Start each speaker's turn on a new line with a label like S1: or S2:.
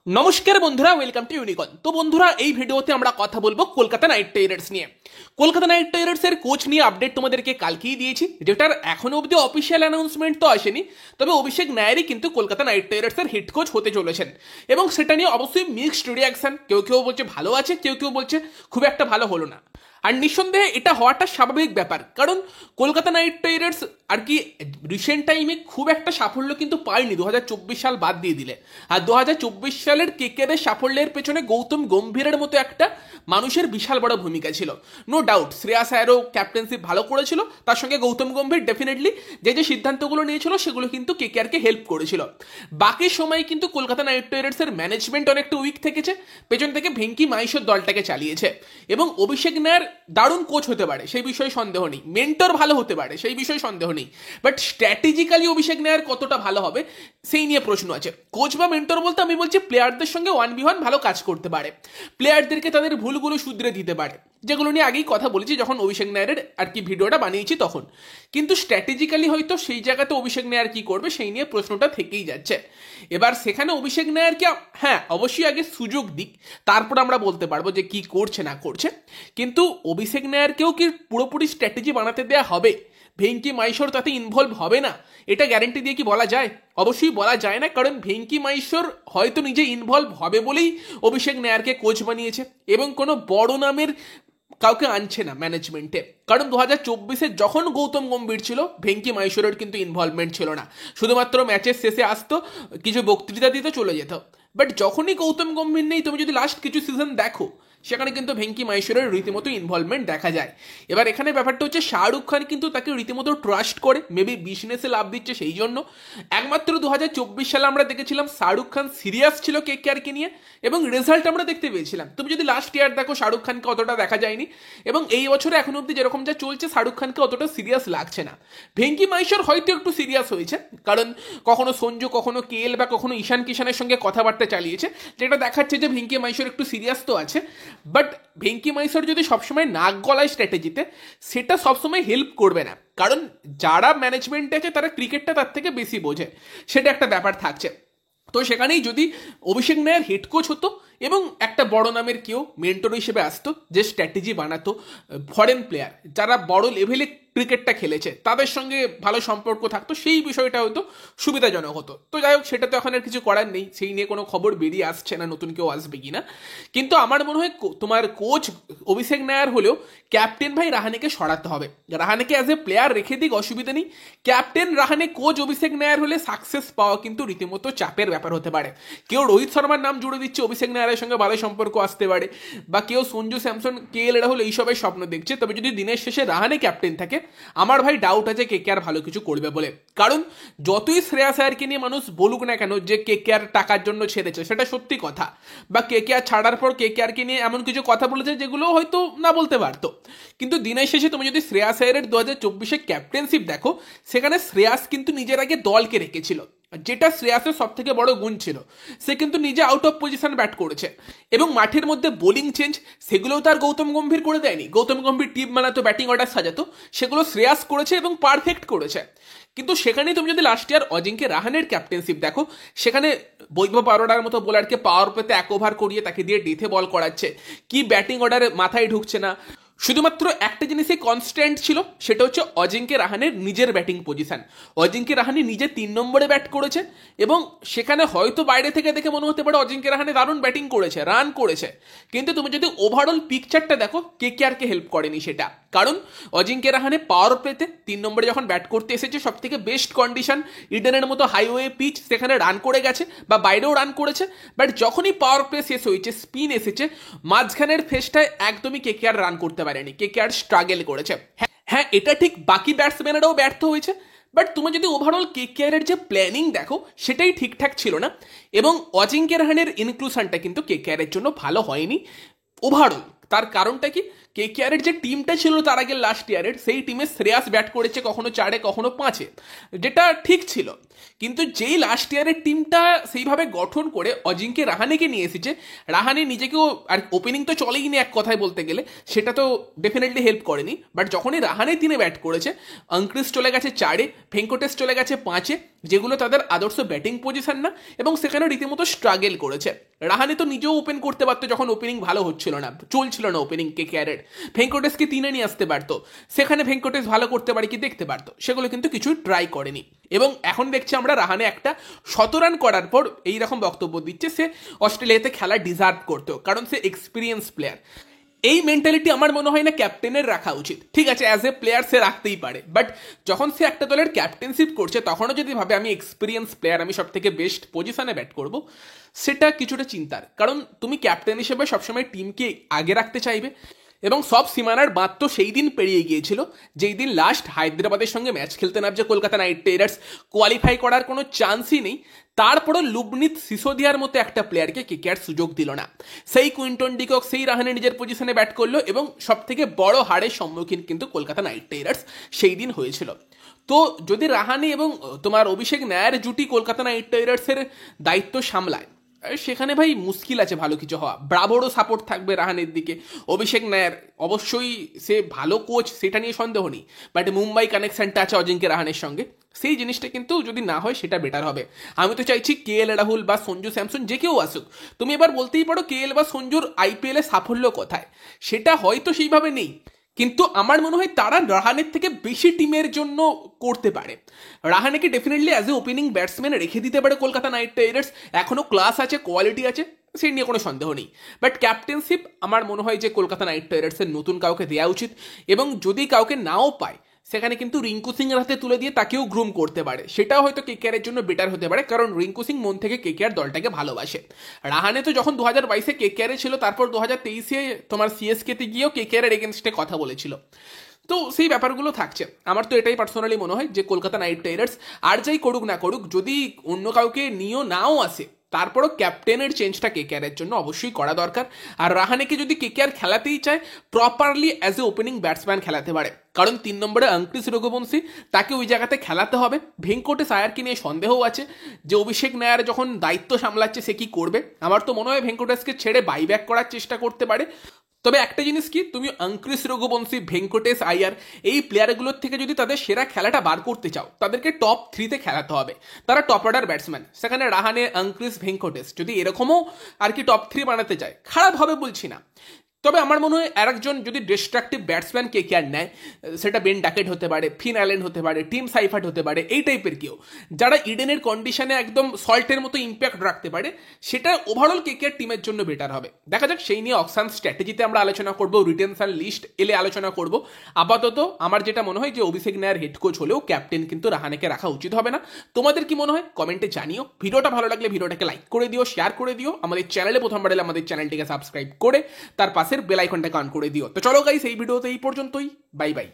S1: নমস্কার বন্ধুরা, welcome to ইউনিকন। তো বন্ধুরা, এই ভিডিওতে আমরা কথা বলবো কলকাতা নাইট রাইডার্স নিয়ে। কলকাতা নাইট রাইডার্সের কোচ নিয়ে আপডেট তোমাদেরকে কালকেই দিয়েছি, যেটার এখনো অবধি অফিসিয়াল অ্যানাউন্সমেন্ট তো আসেনি। তবে অভিষেক নায়ারই কিন্তু কলকাতা নাইট রাইডার্সের হেড কোচ হতে চলেছেন, এবং সেটা নিয়ে অবশ্যই মিক্সড রিয়াকশন। কেউ কেউ বলছে ভালো আছে, কেউ কেউ বলছে খুব একটা ভালো হলো না। আর নিঃসন্দেহে এটা হওয়াটা স্বাভাবিক ব্যাপার, কারণ কলকাতা নাইট রাইডার্স আর কি রিসেন্ট টাইমে খুব একটা সাফল্য কিন্তু পায়নি 2024 সাল বাদ দিয়ে দিলে। আর 2024 সালের কেকেআরের সাফল্যের পেছনে গৌতম গম্ভীরের মতো একটা মানুষের বিশাল বড় ভূমিকা ছিল। নো ডাউট শ্রেয়াস আয়ারও ক্যাপ্টেন্সিপ ভালো করেছিল, তার সঙ্গে গৌতম গম্ভীর ডেফিনেটলি যে সিদ্ধান্তগুলো নিয়েছিল সেগুলো কিন্তু কেকেআরকে হেল্প করেছিল। বাকি সময় কিন্তু কলকাতা নাইট রাইডার্সের ম্যানেজমেন্ট অনেকটা উইক থেকেছে, পেছন থেকে ভেঙ্কি মাইশোর দলটাকে চালিয়েছে। এবং অভিষেক নায়ার দারুণ কোচ হতে পারে, সেই বিষয়ে সন্দেহ নেই। মেন্টর ভালো হতে পারে, সেই বিষয়ে সন্দেহ নেই। বাট স্ট্র্যাটেজিক্যালি অভিষেক নায়ার কতটা ভালো হবে সেই নিয়ে প্রশ্ন আছে। কোচ বা মেন্টর বলতে আমি বলছি প্লেয়ারদের সঙ্গে 1v1 ভালো কাজ করতে পারে, প্লেয়ারদেরকে তাদের ভুলগুলো শুধরে দিতে পারে, যেগুলো নিয়ে আগেই কথা বলেছি যখন অভিষেক নায়ারের আর কি ভিডিওটা বানিয়েছি তখন। কিন্তু স্ট্র্যাটেজিক্যালি হয়তো সেই জায়গাতে অভিষেক নায়ার কি করবে সেই নিয়ে প্রশ্নটা থেকেই যাচ্ছে। এবার সেখানে অভিষেক নায়ারকে হ্যাঁ অবশ্যই আগে সুযোগ দিক, তারপর আমরা বলতে পারবো যে কি করছে না করছে। কিন্তু অভিষেক নায়ারকেও কি পুরোপুরি স্ট্র্যাটেজি বানাতে দেওয়া হবে? ভেঙ্কি মাইশোর তাতে ইনভলভ হবে না এটা গ্যারেন্টি দিয়ে কি বলা যায়? অবশ্যই বলা যায় না, কারণ ভেঙ্কি মাইশোর হয়তো নিজে ইনভলভ হবে বলেই অভিষেক নায়ারকে কোচ বানিয়েছে, এবং কোনো বড় নামের কাউকে আনছে না ম্যানেজমেন্টে। কারণ 2024-এ যখন গৌতম গম্ভীর ছিল, ভেঙ্কি মাইশোরের কিন্তু ইনভলভমেন্ট ছিল না, শুধুমাত্র ম্যাচের শেষে আসতো, কিছু বক্তৃতা দিতে চলে যেত। বাট যখনই গৌতম গম্ভীর নেই, তুমি যদি লাস্ট কিছু সিজন দেখো সেখানে কিন্তু ভেঙ্কি মাইশোরের রীতিমতো ইনভলভমেন্ট দেখা যায়। এবার এখানে ব্যাপারটা হচ্ছে শাহরুখ খান কিন্তু তাকে রীতিমতো ট্রাস্ট করে, মেবি বিজনেসে লাভ দিচ্ছে সেই জন্য। একমাত্র 2024 সালে আমরা দেখেছিলাম শাহরুখ খান সিরিয়াস ছিল কেকেআরকে নিয়ে, এবং রেজাল্ট আমরা দেখতে পেয়েছিলাম। তুমি যদি লাস্ট ইয়ার দেখো শাহরুখ খানকে অতটা দেখা যায়নি, এবং এই বছরে এখন অব্দি যেরকম যা চলছে শাহরুখ খানকে অতটা সিরিয়াস লাগছে না। ভেঙ্কি মাইশোর হয়তো একটু সিরিয়াস হয়েছে, কারণ কখনো সঞ্জু, কখনো কেএল বা কখনো ঈশান কিষানের সঙ্গে কথাবার্তা চালিয়েছে, যেটা দেখাচ্ছে যে ভেঙ্কি মাইশোর একটু সিরিয়াস তো আছে। বাট ভেঙ্কি মাইশোর যদি সবসময় নাক গলায় স্ট্র্যাটেজিতে, সেটা সবসময় হেল্প করবে না, কারণ যারা ম্যানেজমেন্টে আছে তারা ক্রিকেটটা তার থেকে বেশি বোঝে, সেটা একটা ব্যাপার থাকছে। তো সেখানেই যদি অভিষেক নায়ার হেড কোচ হতো এবং একটা বড় নামের কেউ মেন্টর হিসেবে আসতো, যে স্ট্র্যাটেজি বানাতো, ফরেন প্লেয়ার যারা বড় লেভেলে ক্রিকেটটা খেলেছে তাদের সঙ্গে ভালো সম্পর্ক থাকতো, সেই বিষয়টা হয়তো সুবিধাজনক হতো। তো যাই হোক, সেটা তো এখন আর কিছু করার নেই, সেই নিয়ে কোনো খবর বেরিয়ে আসছে না নতুন কেউ আসবে কিনা। কিন্তু আমার মনে হয় তোমার কোচ অভিষেক নায়ার হলেও ক্যাপ্টেন ভাই রাহানেকে সরাতে হবে। রাহানেকে অ্যাজ এ প্লেয়ার রেখে দিক, অসুবিধা নেই। ক্যাপ্টেন রাহানে কোচ অভিষেক নায়ার হলে সাকসেস পাওয়া কিন্তু রীতিমতো চাপের ব্যাপার হতে পারে। কেউ রোহিত শর্মার নাম জুড়ে দিচ্ছে, অভিষেক নায়ারের সঙ্গে ভালো সম্পর্ক আসতে পারে, বা কেউ সঞ্জু স্যামসন, কেএল রাহুল এইসবের স্বপ্ন দেখছে। তবে যদি দিনের শেষে রাহানে ক্যাপ্টেন থাকে, আমার ভাই ডাউট আছে কেকেআর ভালো কিছু করবে বলে। কারণ যতই শ্রেয়াস আয়ারকে নিয়ে মানুষ বলুক না কেন যে কেকেআর টাকার জন্য ছেড়েছে, সেটা সত্যি কথা, বা কেকেআর ছাড়ার পর কেকেআরকে নিয়ে এমন কিছু কথা বলেছে যেগুলো হয়তো না বলতে পারতো। কিন্তু দিনের শেষে তুমি যদি শ্রেয়াস আয়ারের 2024-এ ক্যাপ্টেনশিপ দেখো, সেখানে শ্রেয়াস কিন্তু নিজের আগে দলকে রেখেছিল, যেটা শ্রেয়াসের সব থেকে বড় গুণ ছিল। সে কিন্তু নিজে আউট অফ পজিশন ব্যাট করেছে, এবং মাঠের মধ্যে বোলিং চেঞ্জ সেগুলোও তার গৌতম গম্ভীর করে দেয়নি। গৌতম গম্ভীর টিম বানাতো, ব্যাটিং অর্ডার সাজাতো, সেগুলো শ্রেয়াস করেছে এবং পারফেক্ট করেছে। কিন্তু সেখানেই তুমি যদি লাস্ট ইয়ার অজিঙ্কে রাহানের ক্যাপ্টেনশিপ দেখো, সেখানে বৈভব অরোরার মতো বোলারকে পাওয়ার পেতে এক ওভার করিয়ে তাকে দিয়ে ডেথে বল করাচ্ছে, কি ব্যাটিং অর্ডারে মাথায় ঢুকছে না। শুধুমাত্র একটা জিনিসই কনস্ট্যান্ট ছিল, সেটা হচ্ছে অজিঙ্কে রাহানের নিজের ব্যাটিং পজিশন। অজিঙ্কে রাহানে নিজে 3 নম্বরে ব্যাট করেছে, এবং সেখানে হয়তো বাইরে থেকে দেখে মনে হতে পারে অজিঙ্কে রাহানে দারুণ ব্যাটিং করেছে, রান করেছে, কিন্তু তুমি যদি ওভারঅল পিকচারটা দেখো, কেকেআরকে হেল্প করেনি সেটা। কারণ অজিঙ্কে রাহানে পাওয়ার প্লেতে 3 নম্বরে যখন ব্যাট করতে এসেছে, সব থেকে বেস্ট কন্ডিশন, ইডেনের মতো হাইওয়ে পিচ, সেখানে রান করে গেছে বা বাইরেও রান করেছে। বাট যখনই পাওয়ার প্লে শেষ হয়েছে, স্পিন এসেছে, মাঝখানের ফেসটায় একদমই কেকেআর রান করতে পারেনি, কেকেআর স্ট্রাগল করেছে। হ্যাঁ, এটা ঠিক, বাকি ব্যাটসম্যানেরাও ব্যর্থ হয়েছে। বাট তুমি যদি ওভারঅল কেকেআরের যে প্ল্যানিং দেখো, সেটাই ঠিকঠাক ছিল না, এবং অজিঙ্কে রাহানের ইনক্লুশনটা কিন্তু কেকেআরের জন্য ভালো হয়নি ওভারঅল। তার কারণটা কি? কেকেআরের যে টিমটা ছিল তার আগে লাস্ট ইয়ারের, সেই টিমে শ্রেয়াস ব্যাট করেছে কখনো 4-এ কখনো 5-এ, যেটা ঠিক ছিল। কিন্তু যেই লাস্ট ইয়ারের টিমটা সেইভাবে গঠন করে অজিঙ্কে রাহানেকে নিয়ে এসেছে, রাহানে নিজেকেও, আর ওপেনিং তো চলেই নি এক কথায় বলতে গেলে, সেটা তো ডেফিনেটলি হেল্প করেনি। বাট যখনই রাহানে 3-এ ব্যাট করেছে, অঙ্ক্রিস চলে গেছে 4-এ, ভেঙ্কটেশ চলে গেছে 5-এ, যেগুলো তাদের আদর্শ ব্যাটিং পজিশন না, এবং সেখানে রীতিমতো স্ট্রাগল করেছে। রাহানে তো নিজেও ওপেন করতে পারতো যখন ওপেনিং ভালো হচ্ছিল না, চলছিল না ওপেনিং কেকেআরের, ভেঙ্কটেশকে 3-এ নিয়ে আসতে পারতো, সেখানে ভেঙ্কটেশ ভালো করতে পারে কি দেখতে পারতো, সেগুলো কিন্তু কিছুই ট্রাই করেনি। এবং এখন দেখছি আমরা রাহানে একটা 100 রান করার পর এইরকম বক্তব্য দিচ্ছে সে অস্ট্রেলিয়াতে খেলা ডিজার্ভ করতো, কারণ সে এক্সপিরিয়েন্স প্লেয়ার। এই মেন্টালিটি আমার মনে হয় না ক্যাপ্টেনের রাখা উচিত। ঠিক আছে, অ্যাজ এ প্লেয়ার সে রাখতেই পারে, বাট যখন সে একটা দলের ক্যাপ্টেনশিপ করছে তখনও যদি ভাবে আমি এক্সপিরিয়েন্স প্লেয়ার, আমি সব থেকে বেস্ট পজিশনে ব্যাট করব, সেটা কিছুটা চিন্তার। কারণ তুমি ক্যাপ্টেন হিসেবে সবসময় টিমকে আগে রাখতে চাইবে, এবং সব সীমানার বাঁধ তো সেই দিন পেরিয়ে গিয়েছিল যেই দিন লাস্ট হায়দ্রাবাদের সঙ্গে ম্যাচ খেলতে নামছে কলকাতা নাইট রাইডার্স, কোয়ালিফাই করার কোনো চান্সই নেই। তারপরও লুবনিত সিসোদিয়ার মতো একটা প্লেয়ারকে কেকেআর সুযোগ দিল না। সেই কুইন্টন ডিকক, সেই রাহানে নিজের পজিশনে ব্যাট করলো, এবং সব থেকে বড় হারের সম্মুখীন কিন্তু কলকাতা নাইট রাইডার্স সেই দিন হয়েছিল। তো যদি রাহানে এবং তোমার অভিষেক নায়ার জুটি কলকাতা নাইট রাইডার্সের দায়িত্ব সামলায়, সেখানে ভাই মুশকিল আছে ভালো কিছু হওয়া। ব্রাভোরও সাপোর্ট থাকবে রাহানের দিকে, অভিষেক নায়ার অবশ্যই সে ভালো কোচ, সেটা নিয়ে সন্দেহ নেই, বাট মুম্বাই কানেকশনটা আছে অজিঙ্কে রাহানের সঙ্গে, সেই জিনিসটা কিন্তু যদি না হয় সেটা বেটার হবে। আমি তো চাইছি কেএল রাহুল বা সঞ্জু স্যামসন যে কেউ আসুক, তুমি এবার বলতেই পারো কেএল বা সঞ্জুর আইপিএলে সাফল্য কোথায়, সেটা হয়তো সেইভাবে নেই, কিন্তু আমার মনে হয় তারা রাহানের থেকে বেশি টিমের জন্য করতে পারে। রাহানেকে definitely as a opening batsman রেখে দিতে পারে কলকাতা নাইট রাইডার্স, এখনও ক্লাস আছে, কোয়ালিটি আছে, সেই নিয়ে কোনো সন্দেহ নেই। বাট ক্যাপ্টেনশিপ আমার মনে হয় যে কলকাতা নাইট রাইডার্সের নতুন কাউকে দেওয়া উচিত, এবং যদি কাউকে নাও পায় সেখানে কিন্তু রিঙ্কু সিং এর হাতে তুলে দিয়ে তাকেও গ্রুম করতে পারে, সেটাও হয়তো কেকেআরের জন্য বেটার হতে পারে, কারণ রিঙ্কু সিং মন থেকে কেকেআর দলটাকে ভালোবাসে। রাহানে তো যখন 2022-এ কেকেআরে ছিল, তারপর 2023-এ তোমার সিএসকেতে গিয়েও কেকেআরের এগেনস্টে কথা বলেছিল। তো সেই ব্যাপারগুলো থাকছে। আমার তো এটাই পার্সোনালি মনে হয় যে কলকাতা নাইট রাইডার্স আর যাই করুক না করুক, যদি অন্য কাউকে নিয়েও নাও আসে, তারপরও ক্যাপ্টেনের চেঞ্জটা কেকেআরের জন্য অবশ্যই করা দরকার। আর রাহানেকে যদি কেকেআর খেলাতেই চায়, properly as a opening batsman খেলাতে পারে, কারণ 3 নম্বরে অঙ্ক্রিস রঘুবংশী, তাকে ওই জায়গাতে খেলাতে হবে। ভেঙ্কটেশ আয়ারকে নিয়ে সন্দেহ আছে যে অভিষেক নায়ার যখন দায়িত্ব সামলাচ্ছে সে কি করবে। আমার তো মনে হয় ভেঙ্কটেশকে ছেড়ে বাইব্যাক করার চেষ্টা করতে পারে। তবে একটা জিনিস কি, তুমি অঙ্ক্রিস রঘুবংশী, ভেঙ্কটেশ আয়ার, এই প্লেয়ারগুলোর থেকে যদি তাদের সেরা খেলাটা বার করতে চাও, তাদেরকে টপ 3-তে খেলাতে হবে। তারা টপ অর্ডার ব্যাটসম্যান, সেখানে রাহানে, অঙ্ক্রিস, ভেঙ্কটেশ যদি এরকমও আর কি টপ 3 বানাতে চায়, খারাপ হবে বলছি না। তবে আমার মনে হয় আরেকজন যদি ডিস্ট্রাকটিভ ব্যাটসম্যান কেকেআর নেয়, সেটা বেন ডাকেট হতে পারে, ফিন অ্যালেন হতে পারে, টিম সাইফার্ট হতে পারে, এই টাইপের কেউ যারা ইডেনের কন্ডিশনে একদম সল্টের মতো ইম্প্যাক্ট রাখতে পারে, সেটা ওভারঅল কেকেআর টিমের জন্য বেটার হবে। দেখা যাক, সেই নিয়ে অকশন স্ট্র্যাটেজিতে আমরা আলোচনা করবো, রিটেনশন লিস্ট এলে আলোচনা করব। আপাতত আমার যেটা মনে হয় যে অভিষেক নায়ার হেড কোচ হলেও ক্যাপ্টেন কিন্তু রাহানেকে রাখা উচিত হবে না। তোমাদের কি মনে হয় কমেন্টে জানিও। ভিডিওটা ভালো লাগলে ভিডিওটাকে লাইক করে দিও, শেয়ার করে দিও। আমাদের চ্যানেলে প্রথমবার এলে আমাদের চ্যানেলটিকে সাবস্ক্রাইব করে তার পাশের বেল আইকনটাকে অন করে দিও। তো চলো গাইস, এই ভিডিওতে এই পর্যন্তই, বাই বাই।